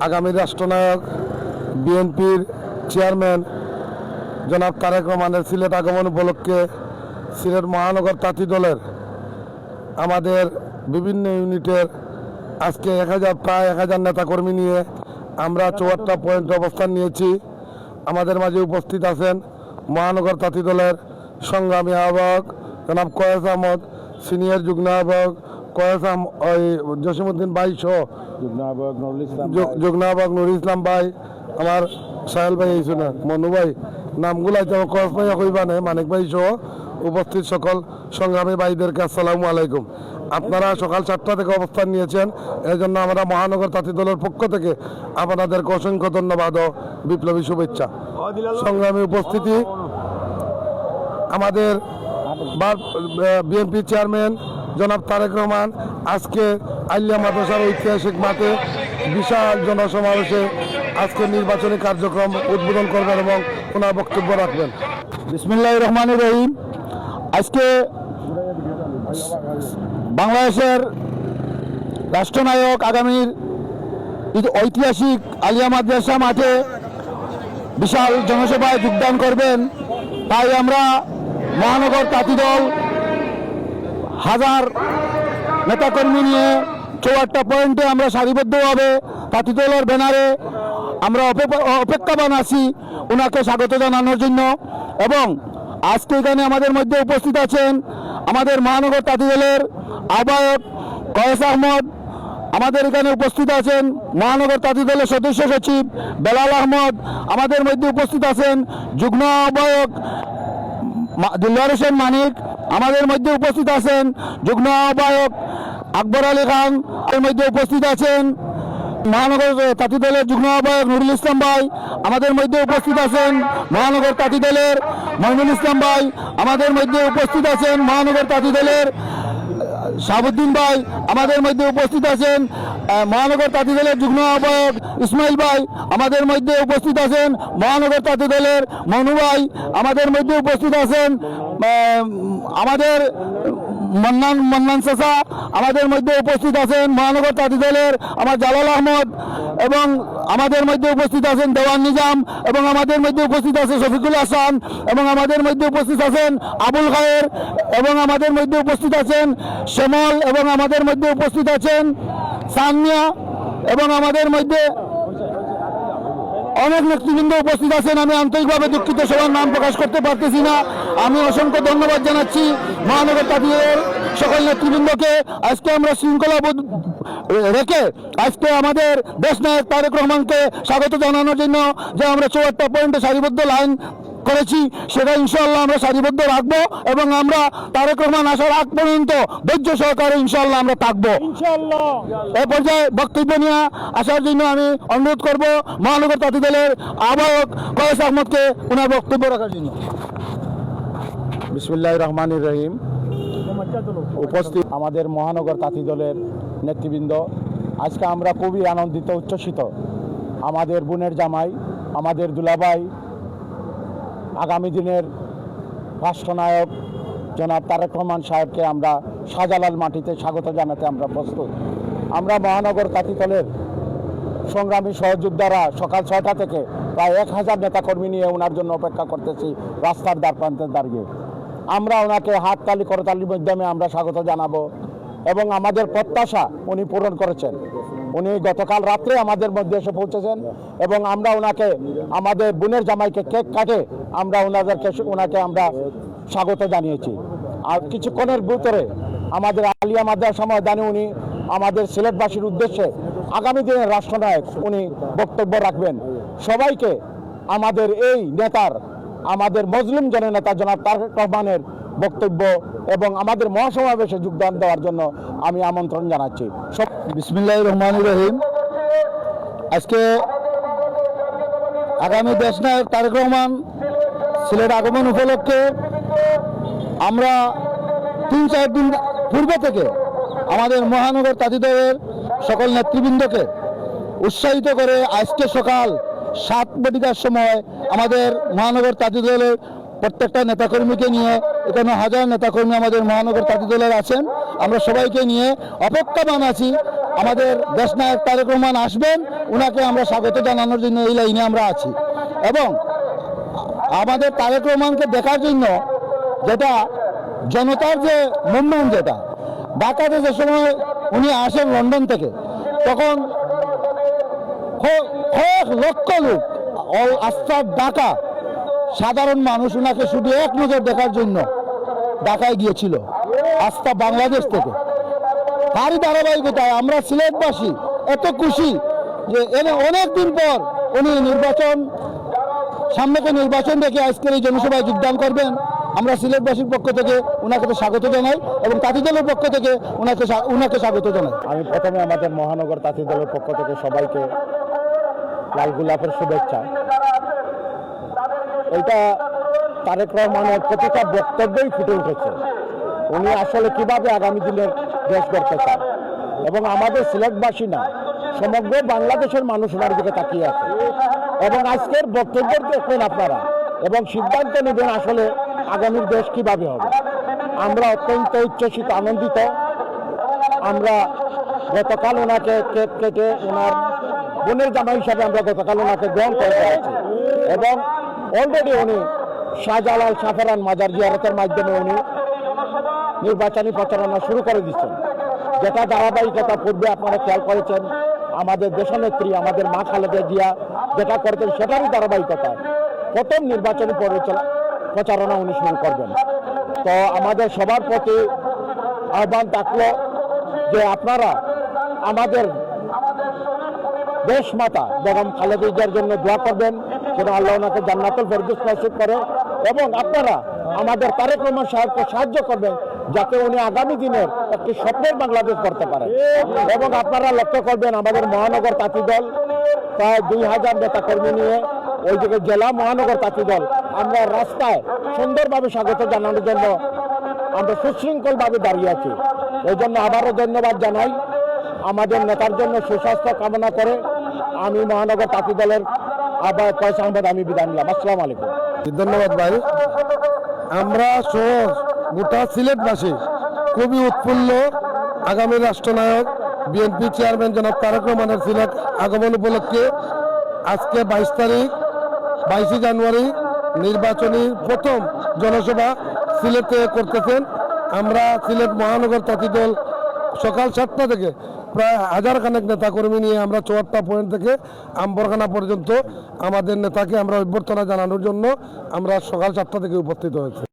আগামী রাষ্ট্রনায়ক বিএনপির চেয়ারম্যান জনাব তারেক রহমানের সিলেট আগমন উপলক্ষে সিলেট মহানগর তাঁতি দলের আমাদের বিভিন্ন ইউনিটের আজকে প্রায় 1000 নেতাকর্মী নিয়ে আমরা 74টা পয়েন্ট অবস্থান নিয়েছি। আমাদের মাঝে উপস্থিত আছেন মহানগর তাঁতি দলের সংগ্রামী আহ্বায়ক জনাব কয়েস আহমদ, সিনিয়র যুগ্ম আহ্বায়ক জসিমউদ্দিন ভাই সহ যুগ্ম আহ্বায়ক নুরুল ইসলাম ভাই, আমার সাহেল ভাই এইছো না মনু ভাই, নামগুলো কয়েস ভাই কইবা না, মানিক ভাই সহ উপস্থিত সকল সংগ্রামী ভাইদেরকে আসসালামু আলাইকুম। আপনারা সকাল 7টা থেকে অবস্থান নিয়েছেন, এই জন্য আমরা মহানগর তাঁতি দলের পক্ষ থেকে আপনাদেরকে অসংখ্য ধন্যবাদ ও বিপ্লবী শুভেচ্ছা। সংগ্রামী উপস্থিতি, আমাদের বিএনপি চেয়ারম্যান জনাব তারেক রহমান আজকে আলিয়া মাদ্রাসার ঐতিহাসিক মাঠে বিশাল জনসমাবেশে আজকে নির্বাচনী কার্যক্রম উদ্বোধন করবেন এবং ওনার বক্তব্য রাখবেন। বিসমিল্লাহির রহমানির রহিম। আজকে বাংলাদেশের রাষ্ট্রনায়ক আগামীর ঐতিহাসিক আলিয়া মাদ্রাসা মাঠে বিশাল জনসভায় যোগদান করবেন, তাই আমরা মহানগর তাঁতি দল 1000 নেতাকর্মী নিয়ে 74টা পয়েন্টে আমরা সারিবদ্ধভাবে তাঁতি দলের ব্যানারে আমরা অপেক্ষাবান আছি ওনাকে স্বাগত জানানোর জন্য। এবং আজকে এখানে আমাদের মধ্যে উপস্থিত আছেন আমাদের মহানগর তাঁতি দলের আহ্বায়ক কয়েস আহমদ, আমাদের এখানে উপস্থিত আছেন মহানগর তাঁতি দলের সদস্য সচিব বেলাল আহমদ, আমাদের মধ্যে উপস্থিত আছেন যুগ্ম আহ্বায়ক দিলওয়ার হোসেন মানিক, আমাদের মধ্যে উপস্থিত আছেন যুগ্ম আহ্বায়ক আকবর আলী খান, এর মধ্যে উপস্থিত আছেন মহানগর তাঁতি দলের যুগ্ম আহ্বায়ক নুরুল ইসলাম ভাই, আমাদের মধ্যে উপস্থিত আছেন মহানগর তাঁতি দলের মইনুল ইসলাম ভাই, আমাদের মধ্যে উপস্থিত আছেন মহানগর তাঁতি দলের শাহাবুদ্দিন ভাই, আমাদের মধ্যে উপস্থিত আছেন মহানগর তাঁতি দলের যুগ্ম আহ্বায়ক ইসমাইল ভাই, আমাদের মধ্যে উপস্থিত আছেন মহানগর তাঁতি দলের মনু ভাই, আমাদের মধ্যে উপস্থিত আছেন আমাদের মন্নান চাচা, আমাদের মধ্যে উপস্থিত আছেন মহানগর তাঁতি দলের আমার জালাল আহমদ, এবং আমাদের মধ্যে উপস্থিত আছেন দেওয়ান নিজাম, এবং আমাদের মধ্যে উপস্থিত আছে শফিকুল হাসান, এবং আমাদের মধ্যে উপস্থিত আছেন আবুল খায়ের, এবং আমাদের মধ্যে উপস্থিত আছেন শ্যামল, এবং আমাদের মধ্যে উপস্থিত আছেন সানমিয়া, এবং আমাদের মধ্যে অনেক নেতৃবৃন্দ উপস্থিত আছেন। আমি আন্তরিকভাবে দুঃখিত, সবার নাম প্রকাশ করতে পারতেছি না। আমি অসংখ্য ধন্যবাদ জানাচ্ছি মহানগর তাঁতি দলের সকল নেতৃবৃন্দকে। আজকে আমরা শৃঙ্খলা রেখে আজকে আমাদের দেশনায়ক তারেক রহমানকে স্বাগত জানানোর জন্য যে আমরা 74টা পয়েন্টে সারিবদ্ধ লাইন করেছি, সেটা ইনশাআল্লাহ আমরা সারিবদ্ধ রাখবো, এবং আমরা তারেক রহমান আসার আগ পর্যন্ত ধৈর্য সহকারে ইনশাআল্লাহ আমরা থাকবো। এ পর্যায়ে বক্তব্য নিয়ে আসার জন্য আমি অনুরোধ করব মহানগর তাঁতি দলের আহ্বায়ক কয়েস আহমদকে ওনার বক্তব্য রাখার জন্য। বিসমিল্লাহির রহমানির রহিম। উপস্থিত আমাদের মহানগর তাঁতি দলের নেতৃবৃন্দ, আজকে আমরা খুবই আনন্দিত উচ্ছ্বসিত। আমাদের বোনের জামাই, আমাদের দুলাভাই, আগামী দিনের রাষ্ট্রনায়ক জনাব তারেক রহমান সাহেবকে আমরা শাহজালাল মাটিতে স্বাগত জানাতে আমরা প্রস্তুত। আমরা মহানগর তাঁতি দলের সংগ্রামী সহযোদ্ধারা সকাল 6টা থেকে প্রায় 1000 নেতাকর্মী নিয়ে ওনার জন্য অপেক্ষা করতেছি রাস্তার দ্বার প্রান্তে দাঁড়িয়ে। আমরা ওনাকে হাততালি করতালির মাধ্যমে আমরা স্বাগত জানাবো, এবং আমাদের প্রত্যাশা উনি পূরণ করেছেন। উনি গতকাল রাত্রে আমাদের মধ্যে এসে পৌঁছেছেন, এবং আমরা ওনাকে আমাদের বোনের জামাইকে কেক কাটে আমরা ওনাকে আমরা স্বাগত জানিয়েছি। আর কিছুক্ষণের ভিতরে আমাদের আলিয়া মাদ্রাসা ময়দানে উনি আমাদের সিলেটবাসীর উদ্দেশ্যে আগামী দিনের রাষ্ট্রনায়ক উনি বক্তব্য রাখবেন। সবাইকে আমাদের এই নেতার, আমাদের মজলুম জননেতা জনাব তারেক রহমানের বক্তব্য এবং আমাদের মহাসমাবেশে যোগদান দেওয়ার জন্য আমি আমন্ত্রণ জানাচ্ছি। বিসমিল্লাহির রহমানির রহিম। আজকে আগামী দেশনায়ক তারেক রহমান সিলেট আগমন উপলক্ষে আমরা 3-4 দিন পূর্বে থেকে আমাদের মহানগর তাঁতি দলের সকল নেতৃবৃন্দকে উৎসাহিত করে আজকে সকাল 7:00 সময় আমাদের মহানগর তাঁতি দলের প্রত্যেকটা নেতাকর্মীকে নিয়ে, এখানে 1000 নেতাকর্মী আমাদের মহানগর তাঁতি দলের আছেন, আমরা সবাইকে নিয়ে অপেক্ষামান আছি আমাদের দেশনায়ক তারেক রহমান আসবেন, ওনাকে আমরা স্বাগত জানানোর জন্য এই লাইনে আমরা আছি। এবং আমাদের তারেক রহমানকে দেখার জন্য যেটা জনতার যে মুভমেন্ট, যেটা ঢাকাতে যে সময় উনি আসেন লন্ডন থেকে, তখন কয়েক লক্ষ লোক আস্থার ঢাকা সাধারণ মানুষ ওনাকে শুধু এক নজর দেখার জন্য ঢাকায় গিয়েছিল, আস্থা বাংলাদেশ থেকে। তারই ধারাবাহিকতায় আমরা সিলেটবাসী এত খুশি যে এনে অনেক দিন পর উনি সামনে নির্বাচন রেখে আজকের এই জনসভায় যোগদান করবেন। আমরা সিলেটবাসীর পক্ষ থেকে ওনাকে স্বাগত জানাই এবং তাঁতি দলের পক্ষ থেকে ওনাকে স্বাগত জানাই। আমি প্রথমে আমাদের মহানগর তাঁতি দলের পক্ষ থেকে সবাইকে লাল গোলাপের শুভেচ্ছা। এটা তারেক রহমানের প্রতিটা বক্তব্যই ফুটে উঠেছে উনি আসলে কিভাবে আগামী দিনের দেশ গড়তে চান, এবং আমাদের সিলেটবাসী না, সমগ্র বাংলাদেশের মানুষ ওনার দিকে তাকিয়ে আছে। এবং আজকের বক্তব্য দেখবেন আপনারা এবং সিদ্ধান্ত নেবেন আসলে আগামীর দেশ কিভাবে হবে। আমরা অত্যন্ত উচ্ছ্বসিত, আনন্দিত। আমরা গতকাল ওনাকে কেক কেটে ওনার বোনের জামাই হিসাবে আমরা গতকাল ওনাকে গ্রহণ করতে আছি, এবং অলরেডি উনি শাহজালাল সাফারান মাজার জিয়ারতের মাধ্যমে উনি নির্বাচনী প্রচারণা শুরু করে দিচ্ছেন, যেটা ধারাবাহিকতা পূর্বে আপনারা খেয়াল করেছেন। আমাদের দেশনেত্রী আমাদের মা খালেদা জিয়া যেটা করতেন সেটারই ধারাবাহিকতা প্রথম নির্বাচনী প্রচারণা উনি শুরু করবেন। তো আমাদের সবার প্রতি আহ্বান থাকলো যে আপনারা আমাদের দেশ মাতা বেগম খালেদা জিয়ার জন্য দোয়া করবেন, যেন আল্লাহ ওনাকে জান্নাতুল ফেরদৌস নসিব করে, এবং আপনারা আমাদের তারেক রহমান সাহেবকে সাহায্য করবেন যাতে উনি আগামী দিনের একটি স্বপ্নের বাংলাদেশ করতে পারেন। এবং আপনারা লক্ষ্য করবেন আমাদের মহানগর তাঁতি দল প্রায় 2000 নেতাকর্মী নিয়ে ওইদিকে জেলা মহানগর তাঁতি দল আমরা রাস্তায় সুন্দরভাবে স্বাগত জানানোর জন্য আমরা সুশৃঙ্খলভাবে দাঁড়িয়ে আছি। এই জন্য আবারও ধন্যবাদ জানাই। আমাদের নেতার জন্য সুস্বাস্থ্য কামনা করে আমি মহানগর তাঁতি দলের আবার পয়সা আহমেদ আমি বিদায় নিলাম। আসসালামু আলাইকুম। ধন্যবাদ ভাই। আমরা সহ গোটা সিলেটবাসী খুবই উৎফুল্ল আগামী রাষ্ট্রনায়ক বিএনপি চেয়ারম্যান জনাব তারেক রহমানের সিলেট আগমন উপলক্ষে। আজকে 22 জানুয়ারি নির্বাচনী প্রথম জনসভা সিলেটে করতেছেন। আমরা সিলেট মহানগর তাঁতি দল সকাল 7টা থেকে প্রায় 1000 খানেক নেতাকর্মী নিয়ে আমরা 54 পয়েন্ট থেকে আম্বরখানা পর্যন্ত আমাদের নেতাকে আমরা অভ্যর্থনা জানানোর জন্য আমরা সকাল 7টা থেকে উপস্থিত হয়েছি।